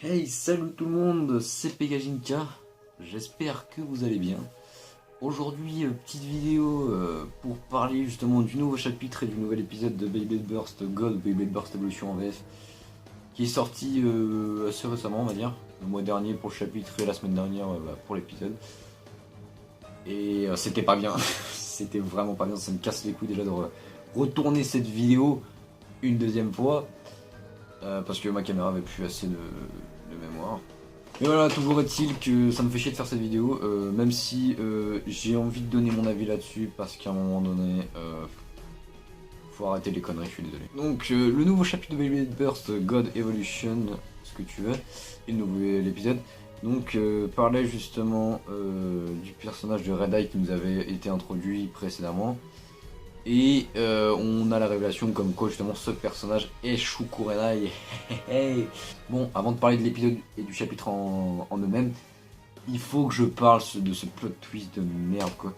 Hey, salut tout le monde, c'est Pegajinka, j'espère que vous allez bien. Aujourd'hui, petite vidéo pour parler justement du nouveau chapitre et du nouvel épisode de Beyblade Burst Gold, Beyblade Burst Evolution en VF, qui est sorti assez récemment, on va dire, le mois dernier pour le chapitre et la semaine dernière pour l'épisode. Et c'était pas bien, c'était vraiment pas bien, ça me casse les couilles déjà de retourner cette vidéo une deuxième fois, parce que ma caméra avait plus assez de mémoire. Et voilà, toujours est-il que ça me fait chier de faire cette vidéo, même si j'ai envie de donner mon avis là-dessus, parce qu'à un moment donné, faut arrêter les conneries, je suis désolé. Donc, le nouveau chapitre de Beyblade Burst God Evolution, ce que tu veux, et le nouvel épisode, donc parlait justement du personnage de Red Eye qui nous avait été introduit précédemment. Et on a la révélation comme quoi justement ce personnage est Shu Kurenai. Bon, avant de parler de l'épisode et du chapitre en eux-mêmes, il faut que je parle de ce plot twist de merde quoi.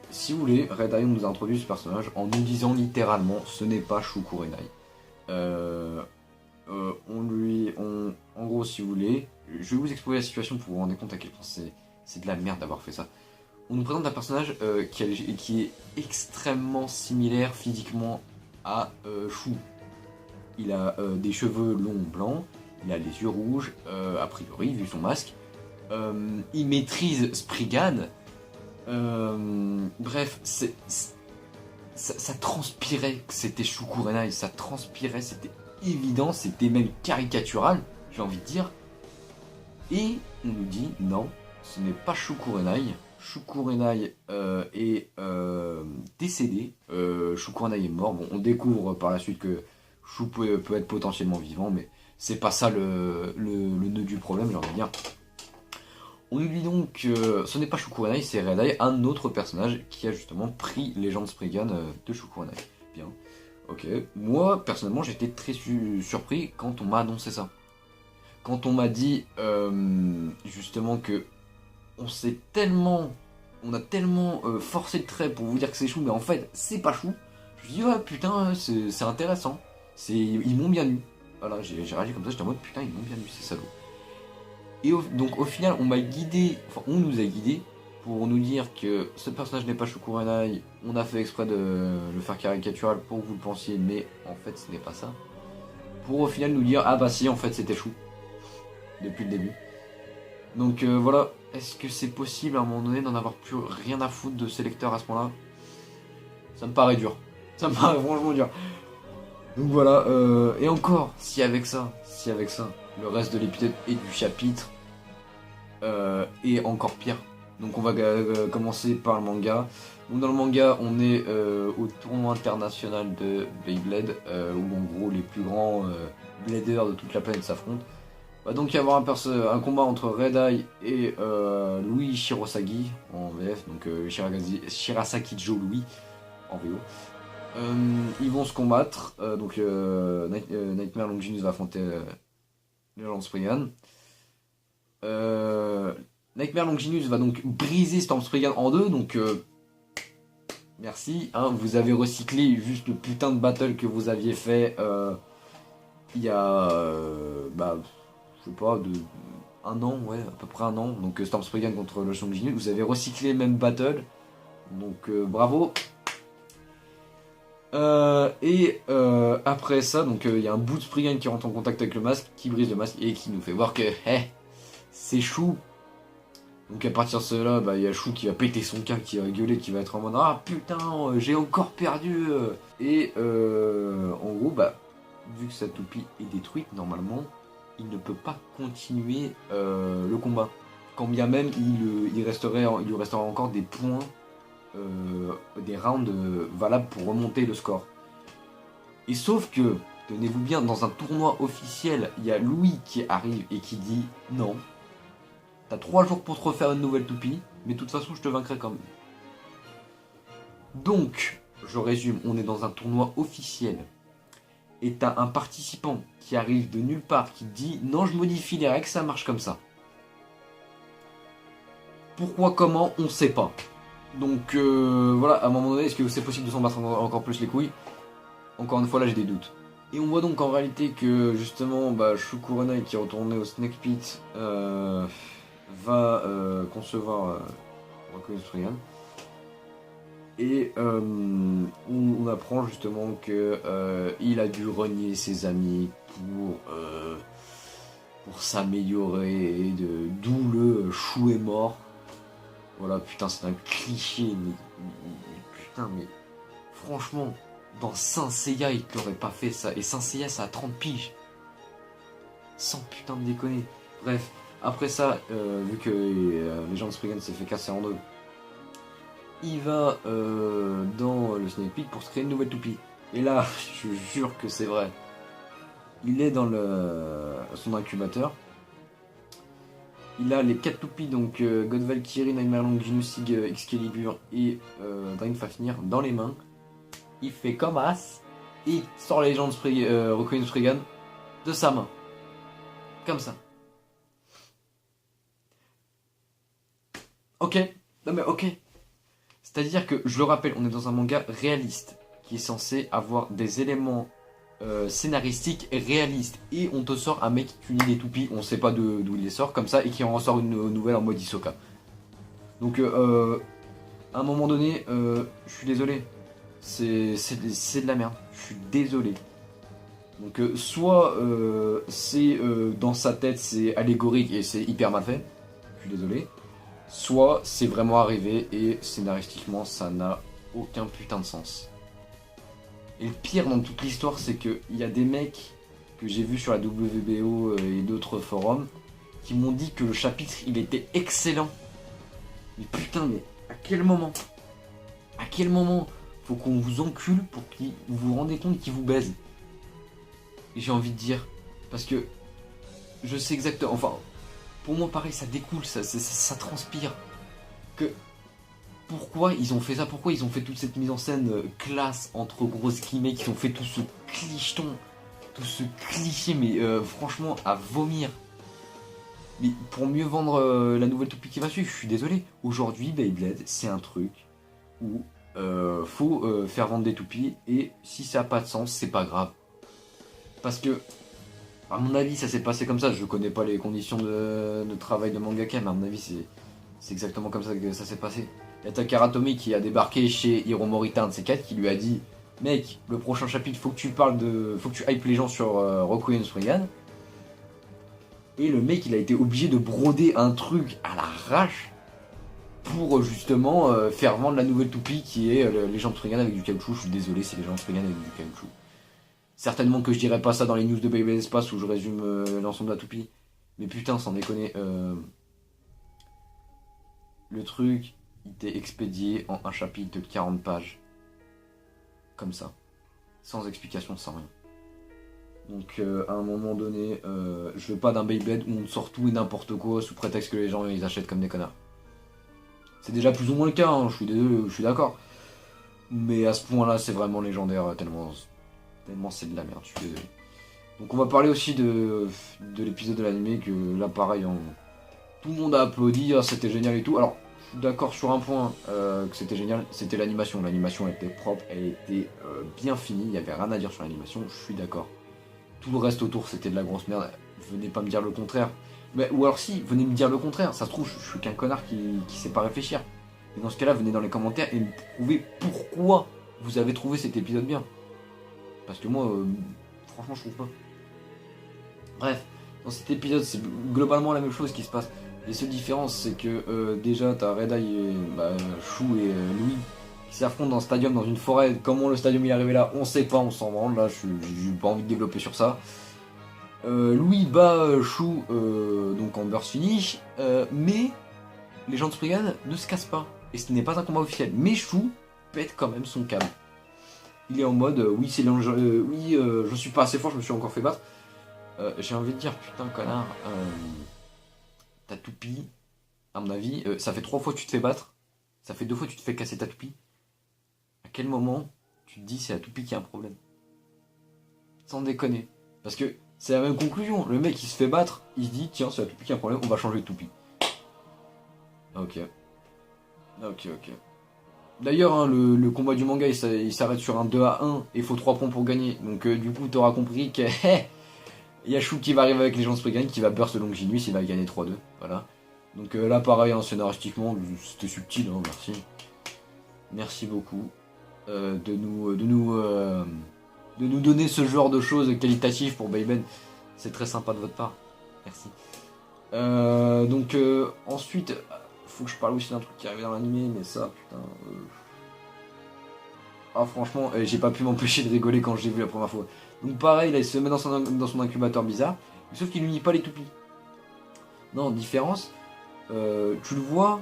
Si vous voulez, Red Eye nous a introduit ce personnage en nous disant littéralement ce n'est pas Shu Kurenai. En gros, si vous voulez, je vais vous exposer la situation pour vous rendre compte à quel point c'est de la merde d'avoir fait ça. On nous présente un personnage qui est extrêmement similaire physiquement à Shu. Il a des cheveux longs blancs, il a les yeux rouges, a priori, vu son masque. Il maîtrise Spriggan. Bref, ça transpirait que c'était Shu Kurenai, ça transpirait, c'était évident, c'était même caricatural, j'ai envie de dire. Et on nous dit non, ce n'est pas Shu Kurenai. Shu Kurenai est décédé, Shu Kurenai est mort. Bon, on découvre par la suite que Shu peut être potentiellement vivant, mais c'est pas ça le nœud du problème, j'ai envie de dire. On nous dit donc que ce n'est pas Shu Kurenai, c'est Red Eye, un autre personnage qui a justement pris Legend Spriggan de Shu Kurenai. Bien, ok. Moi, personnellement, j'étais très surpris quand on m'a annoncé ça. Quand on m'a dit justement que on a tellement forcé le trait pour vous dire que c'est Shu, mais en fait c'est pas Shu. Je me dis ouais putain c'est intéressant, ils m'ont bien eu. Voilà, j'ai réagi comme ça, j'étais en mode putain ils m'ont bien eu ces salauds. Et donc au final on m'a guidé, enfin on nous a guidé pour nous dire que ce personnage n'est pas Shu Kurenai, on a fait exprès de le faire caricatural pour que vous le pensiez, mais en fait ce n'est pas ça. Pour au final nous dire ah bah si en fait c'était Shu depuis le début. Donc voilà, est-ce que c'est possible à un moment donné d'en avoir plus rien à foutre de ces lecteurs à ce point-là? Ça me paraît dur. Ça me paraît franchement dur. Donc voilà, et encore, si avec ça, le reste de l'épisode et du chapitre est encore pire. Donc on va commencer par le manga. Donc dans le manga, on est au tournoi international de Beyblade, où en gros les plus grands bladers de toute la planète s'affrontent. Va donc y avoir un combat entre Red Eye et Louis Shirosagi en VF, donc Shirasaki Joe Louis en VO. Ils vont se combattre, donc Nightmare Longinus va affronter Legend Spriggan. Nightmare Longinus va donc briser Storm Spriggan en deux, donc merci, hein, vous avez recyclé juste le putain de battle que vous aviez fait il y a je sais pas, de un an, ouais, à peu près un an. Donc Storm Spriggan contre le Longinus, vous avez recyclé le même battle, donc bravo. Après ça, donc il y a un bout de Spriggan qui rentre en contact avec le masque, qui brise le masque et qui nous fait voir que c'est Shu. Donc à partir de cela, il y a Shu qui va péter son câble, qui va gueuler, qui va être en mode ah putain, j'ai encore perdu. Et en gros, vu que sa toupie est détruite normalement, il ne peut pas continuer le combat. Quand bien même il lui resterait encore des points, des rounds valables pour remonter le score. Et sauf que, tenez-vous bien, dans un tournoi officiel, il y a Louis qui arrive et qui dit non, t'as 3 jours pour te refaire une nouvelle toupie, mais de toute façon je te vaincrai quand même. Donc, je résume, on est dans un tournoi officiel. Et t'as un participant qui arrive de nulle part qui dit non, je modifie les règles, ça marche comme ça. Pourquoi, comment, on sait pas. Donc voilà, à un moment donné, est-ce que c'est possible de s'en battre encore plus les couilles? Encore une fois, là j'ai des doutes. Et on voit donc en réalité que justement Shu Kurenai qui est retourné au Snake Pit va concevoir Rokuen Spriggan. Et on apprend justement que il a dû renier ses amis pour s'améliorer, et d'où le Shu est mort. Voilà, putain, c'est un cliché, mais franchement, dans Saint Seiya, il t'aurait pas fait ça. Et Saint Seiya, ça a 30 piges. Sans putain de déconner. Bref, après ça, vu que les gens de Spriggan s'est fait casser en deux, il va dans le Snake Pit pour se créer une nouvelle toupie. Et là, je jure que c'est vrai. Il est dans son incubateur. Il a les 4 toupies, donc God Valkyrie, Nightmare Long, Genusig, Excalibur et Drain Fafnir dans les mains. Il fait comme As. Et il sort la légende Rokuen Spriggan de sa main. Comme ça. Ok. Non mais ok. C'est-à-dire que, je le rappelle, on est dans un manga réaliste. Qui est censé avoir des éléments scénaristiques réalistes. Et on te sort un mec qui unit des toupies. On sait pas d'où il les sort comme ça. Et qui en ressort une nouvelle en mode Hisoka. Donc à un moment donné, je suis désolé. C'est de la merde. Je suis désolé. Donc soit c'est dans sa tête, c'est allégorique et c'est hyper mal fait. Je suis désolé. Soit c'est vraiment arrivé et scénaristiquement ça n'a aucun putain de sens. Et le pire dans toute l'histoire, c'est qu'il y a des mecs que j'ai vus sur la WBO et d'autres forums qui m'ont dit que le chapitre il était excellent. Mais putain, mais à quel moment? À quel moment faut qu'on vous encule pour que vous vous rendez compte qu'il vous baise? Et j'ai envie de dire, parce que je sais exactement, enfin, pour moi pareil, ça découle, ça transpire. Que pourquoi ils ont fait ça? Pourquoi ils ont fait toute cette mise en scène classe entre grosses guillemets, qui ont fait tout ce clicheton, tout ce cliché, mais franchement à vomir. Mais pour mieux vendre la nouvelle toupie qui va suivre, je suis désolé. Aujourd'hui, Beyblade, c'est un truc où faut faire vendre des toupies, et si ça n'a pas de sens, c'est pas grave. Parce que, à mon avis, ça s'est passé comme ça. Je connais pas les conditions de travail de mangaka, mais à mon avis, c'est exactement comme ça que ça s'est passé. Il y a Takara Tomy qui a débarqué chez Hiro Morita, un de ses quatre, qui lui a dit: mec, le prochain chapitre, faut que tu hype les gens sur Rokuen Spriggan. Et le mec, il a été obligé de broder un truc à l'arrache pour justement faire vendre la nouvelle toupie qui est les gens de Spriggan avec du caoutchouc. Je suis désolé, c'est les gens de Spriggan avec du caoutchouc. Certainement que je dirais pas ça dans les news de Beyblade Espace où je résume l'ensemble de la toupie. Mais putain, sans déconner. Le truc, il t'est expédié en un chapitre de 40 pages. Comme ça. Sans explication, sans rien. Donc à un moment donné, je veux pas d'un Beyblade où on sort tout et n'importe quoi sous prétexte que les gens ils achètent comme des connards. C'est déjà plus ou moins le cas, hein, je suis d'accord. Mais à ce point-là, c'est vraiment légendaire, tellement c'est de la merde, je suis désolé. Donc on va parler aussi de l'épisode de l'anime, que là pareil, tout le monde a applaudi, c'était génial et tout. Alors, je suis d'accord sur un point, que c'était génial, c'était l'animation. L'animation était propre, elle était bien finie, il n'y avait rien à dire sur l'animation, je suis d'accord. Tout le reste autour, c'était de la grosse merde, venez pas me dire le contraire. Mais, ou alors si, venez me dire le contraire, ça se trouve, je suis qu'un connard qui sait pas réfléchir. Et dans ce cas-là, venez dans les commentaires et me prouver pourquoi vous avez trouvé cet épisode bien. Parce que moi, franchement, je trouve pas. Bref, dans cet épisode, c'est globalement la même chose qui se passe. Les seules différences, c'est que déjà, t'as Red Eye et Shu et Louis qui s'affrontent dans un stadium, dans une forêt. Comment le stadium est arrivé là, on sait pas, on s'en branle. Là, j'ai pas envie de développer sur ça. Louis bat Shu donc en burst finish, mais les gens de Spriggan ne se cassent pas. Et ce n'est pas un combat officiel. Mais Shu pète quand même son câble. Il est en mode oui, je suis pas assez fort, je me suis encore fait battre. J'ai envie de dire, putain, connard, ta toupie, à mon avis, ça fait 3 fois que tu te fais battre, ça fait 2 fois que tu te fais casser ta toupie. À quel moment tu te dis c'est la toupie qui a un problème? Sans déconner. Parce que c'est la même conclusion. Le mec il se fait battre, il se dit tiens, c'est la toupie qui a un problème, on va changer de toupie. Ok. D'ailleurs, hein, le combat du manga, il s'arrête sur un 2-1 et il faut 3 points pour gagner. Donc du coup, t'auras compris que il y a Chou qui va arriver avec les gens de Spriggan, qui va burst Longinus, il va gagner 3-2. Voilà. Donc là, pareil, hein, scénaristiquement, c'était subtil, hein, merci. Merci beaucoup de nous donner ce genre de choses qualitatives pour Beyblade. C'est très sympa de votre part. Merci. Ensuite, faut que je parle aussi d'un truc qui est arrivé dans l'animé, mais ça, putain. Ah, franchement, j'ai pas pu m'empêcher de rigoler quand j'ai vu la première fois. Donc, pareil, là, il se met dans son incubateur bizarre, sauf qu'il n'unit pas les toupies. Non, différence, tu le vois,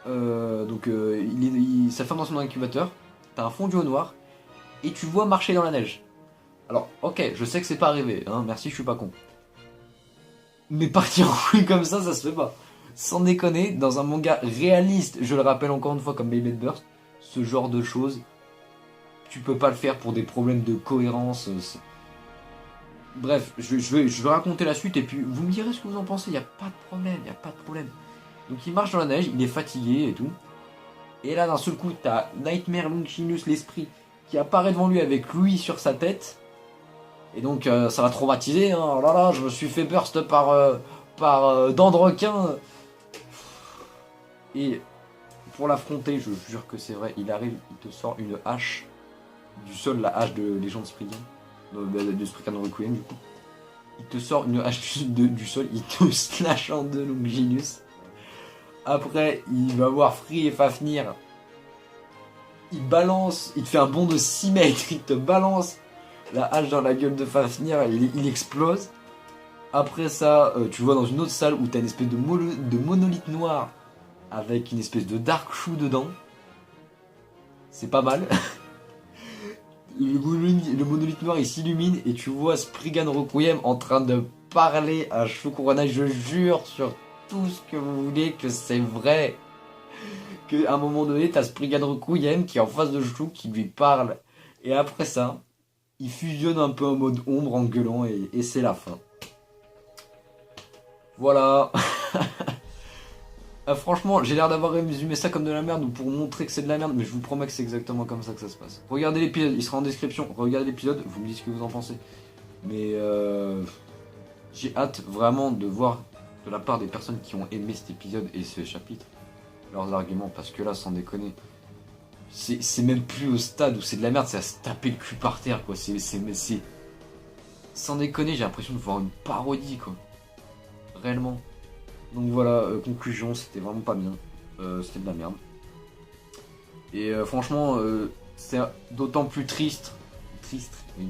ça ferme dans son incubateur, t'as un fondu au noir, et tu le vois marcher dans la neige. Alors, ok, je sais que c'est pas arrivé, hein, merci, je suis pas con. Mais partir en couille comme ça se fait pas. Sans déconner, dans un manga réaliste, je le rappelle encore une fois comme Beyblade Burst, ce genre de choses, tu peux pas le faire pour des problèmes de cohérence. Bref, je vais raconter la suite et puis vous me direz ce que vous en pensez, y a pas de problème, y a pas de problème. Donc il marche dans la neige, il est fatigué et tout. Et là d'un seul coup, t'as Nightmare Longinus, l'esprit, qui apparaît devant lui avec lui sur sa tête. Et donc ça l'a traumatisé, hein. Oh là là, je me suis fait burst par dents de requin. Et pour l'affronter, je jure que c'est vrai, il arrive, il te sort une hache du sol, la hache de Légende Spriggan, de Spriggan Requiem du coup. Il te sort une hache du sol, il te slash en deux Longinus. Après, il va voir Free et Fafnir. Il te fait un bond de 6 mètres, il te balance la hache dans la gueule de Fafnir, il explose. Après ça, tu vois dans une autre salle où t'as une espèce de monolithe noir avec une espèce de Dark Shoe dedans. C'est pas mal. Le monolithe noir il s'illumine et tu vois Spriggan Requiem en train de parler à Chou Corona. Je jure sur tout ce que vous voulez que c'est vrai. Qu'à un moment donné, t'as Spriggan Requiem qui est en face de Chou qui lui parle. Et après ça, il fusionne un peu en mode ombre en gueulant et c'est la fin. Voilà. Franchement, j'ai l'air d'avoir résumé ça comme de la merde ou pour montrer que c'est de la merde, mais je vous promets que c'est exactement comme ça que ça se passe. Regardez l'épisode, il sera en description. Regardez l'épisode, vous me dites ce que vous en pensez. Mais j'ai hâte vraiment de voir de la part des personnes qui ont aimé cet épisode et ce chapitre leurs arguments, parce que là, sans déconner, c'est même plus au stade où c'est de la merde, c'est à se taper le cul par terre, quoi. C'est sans déconner, j'ai l'impression de voir une parodie, quoi. Réellement. Donc voilà, conclusion, c'était vraiment pas bien. C'était de la merde. Et franchement, c'est d'autant plus triste. Oui,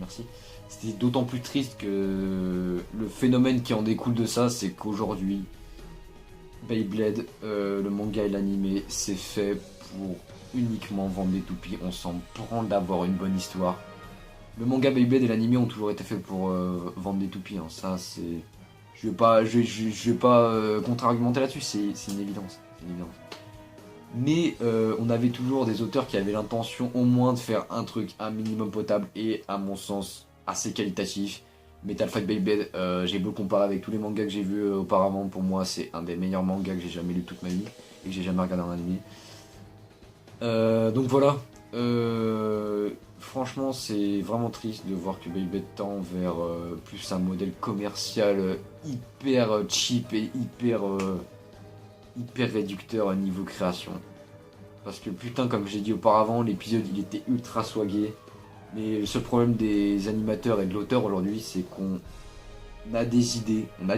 merci. C'était d'autant plus triste que le phénomène qui en découle de ça, c'est qu'aujourd'hui, Beyblade, le manga et l'anime, c'est fait pour uniquement vendre des toupies. On s'en branle d'avoir une bonne histoire. Le manga Beyblade et l'anime ont toujours été faits pour vendre des toupies. Hein. Ça, c'est... Je vais pas contre-argumenter là-dessus, c'est une évidence. Mais on avait toujours des auteurs qui avaient l'intention au moins de faire un truc un minimum potable et à mon sens assez qualitatif. Metal Fight Beyblade, j'ai beau comparer avec tous les mangas que j'ai vus auparavant, pour moi c'est un des meilleurs mangas que j'ai jamais lu toute ma vie et que j'ai jamais regardé en anime. Donc voilà. Franchement, c'est vraiment triste de voir que Beyblade tend vers plus un modèle commercial hyper cheap et hyper réducteur à niveau création. Parce que putain, comme j'ai dit auparavant, l'épisode il était ultra swagué. Mais le seul problème des animateurs et de l'auteur aujourd'hui, c'est qu'on a des idées, mais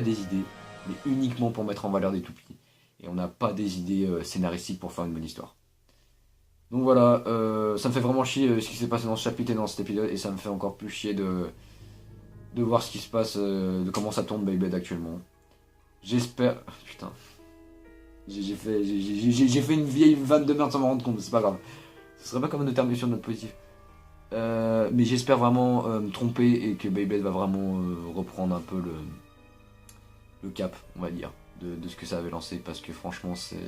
uniquement pour mettre en valeur des toupies. Et on n'a pas des idées scénaristiques pour faire une bonne histoire. Donc voilà, ça me fait vraiment chier ce qui s'est passé dans ce chapitre et dans cet épisode, et ça me fait encore plus chier de voir ce qui se passe, de comment ça tourne Beyblade actuellement. J'espère... Putain. J'ai fait une vieille vanne de merde sans m'en rendre compte, c'est pas grave. Ce serait pas comme de terminer sur notre positif. Mais j'espère vraiment me tromper et que Beyblade va vraiment reprendre un peu le cap, on va dire, de ce que ça avait lancé, parce que franchement c'est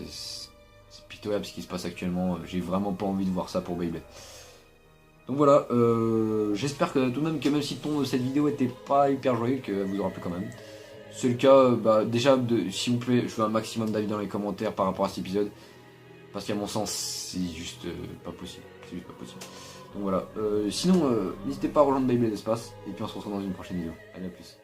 pitoyable ce qui se passe actuellement. J'ai vraiment pas envie de voir ça pour Beyblade. Donc voilà, j'espère que tout de même, que même si le ton de cette vidéo était pas hyper joyeux, que vous aura plu quand même. Si c'est le cas, déjà, s'il vous plaît, je veux un maximum d'avis dans les commentaires par rapport à cet épisode. Parce qu'à mon sens, c'est juste pas possible. C'est juste pas possible. Donc voilà. Sinon, n'hésitez pas à rejoindre Beyblade Espace. Et puis on se retrouve dans une prochaine vidéo. Allez, à plus.